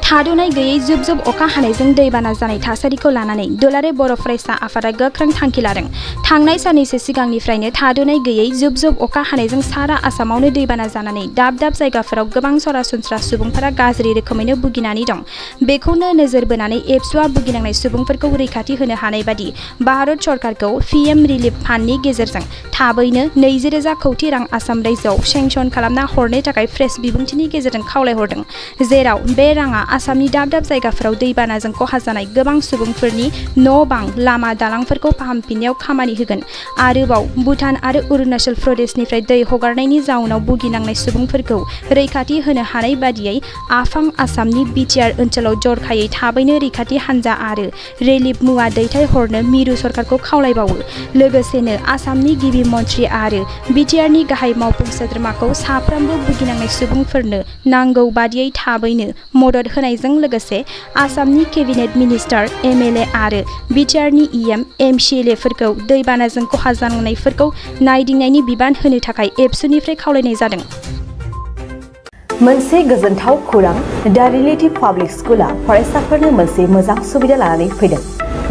थाद'नाय गैयै जुब जुब अखा हानायजों दैबाना जानाय थासारिखौ लानानै दुलाराय बर' फरायसा आफादा गोख्रों थांखि लादों। थांनाय साननैसो सिगांनिफ्रायनो थाद'नाय गैयै जुब जुब अखा हानायजों सारा आसामावनो दैबाना जानानै दाब दाब जायगाफोराव गोबां सरासनस्रा सुबुंफोरा गाज्रि रोखोमैनो भुगिनानै दं। बेखौनो नोजोर बोनानै एबसुआ भुगिनांनाय सुबुंफोरखौ रैखाथि होनो हानाय बादि भारत सरकारखौ पिएम रिलिफ फान्डनि गेजेरजों थाबैनो 20,000 कौटि रां आसाम रायजोआव सेंसन खालामना हरनो थाखाय प्रेस बिबुंथिनि गेजेरजों खावलायहरदों। जेराव बे राङा आसामनि दाब दाब जायगाफोराव दैबानाजों खहा जानाय गोबां सुबुंफोरनि न' बां लामा दालांफोरखौ फाहामफिननायाव खामानि होगोन। आरोबाव भुटान आरो अरुणाचल प्रदेशनिफ्राय दै हगारनायनि जाउनाव भुगिनांनाय सुबुंफोरखौ रैखाथि होनो हानाय बादियै आफां आसामनि बिटिआर ओनसोलाव जरखायै थाबैनो रैखाथि हान्जा आरो रिलिफ मुवा दैथायहरनो मिरु सरकारखौ खावलायबावो। लोगोसेनो आसामनि गिबि मन्थ्रि आरो बिटिआरनि गाहाय मावफुं सोद्रोमाखौ साफ्रोमबो भुगिनांनाय सुबुंफोरनो नांगौ बादियै थाबैनो मदद होनायजों लोगोसे आसामनि केबिनेट मिनिस्टार एमएलए आरो बिटिआरनि इएम एमसिएलएफोरखौ दैबानाजों खहा जानांनायफोरखौ नायदिंनायनि बिबान होनो थाखाय एबसुनिफ्राय खावलायनाय जादों। मोनसे गोजोनथाव खौरां दा रिलेटिभ पाब्लिक स्कुला फरायसाफोरनो मोनसे मोजां सुबिदा लानानै फैदों।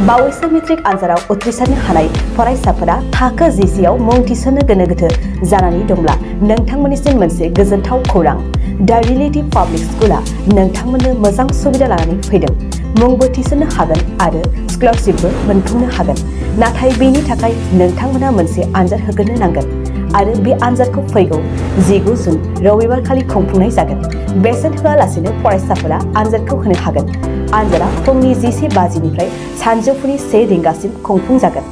बावैसो मेट्रिक आनजादाव उथ्रिसारनो हानाय फरायसाफोरा थाखो 10आव मुं थिसननो गोनो गोथो जानानै दंब्ला नोंथांमोननिसिम मोनसे गोजोनथाव खौरां दा रिलेटिभ पाब्लिक स्कुला नोंथांमोननो मोजां सुबिदा लानानै फैदों। मुंबो थिसननो हागोन आरो स्कलारशिपबो मोनफुंनो हागोन। नाथाय बेनि थाखाय नोंथांमोना मोनसे आनजाद होग्रोनो नांगोन आरो बे आनजादखौ फैगौ 19 जुन रबिबार खालि खुंफुंनाय जागोन। बेसेन होआलासेनो फरायसाफोरा आनजादखौ होनो हागोन। आनजादा फुंनि 11 बाजिनिफ्राय सानजौफुनि 1 रिंगासिम खुंफुंजागोन।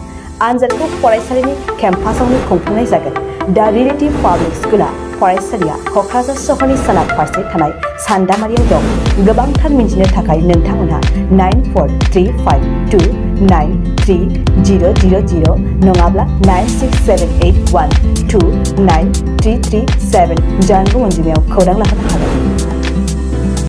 आनजादखौ फरायसालिनि केम्पासावनो खुंफुंनाय जागोन। दा रिलेटिभ पाब्लिक स्कुला फरायसालिया क'क्राझार सहरनि सोनाब फारसे थानाय सान्दामारियाव दं। गोबांथार मिन्थिनो थाखाय नोंथांमोनहा 9435293000 नङाब्ला 9678129337 जानबुं अनजिमायाव खौरां लाहरनो हागोन।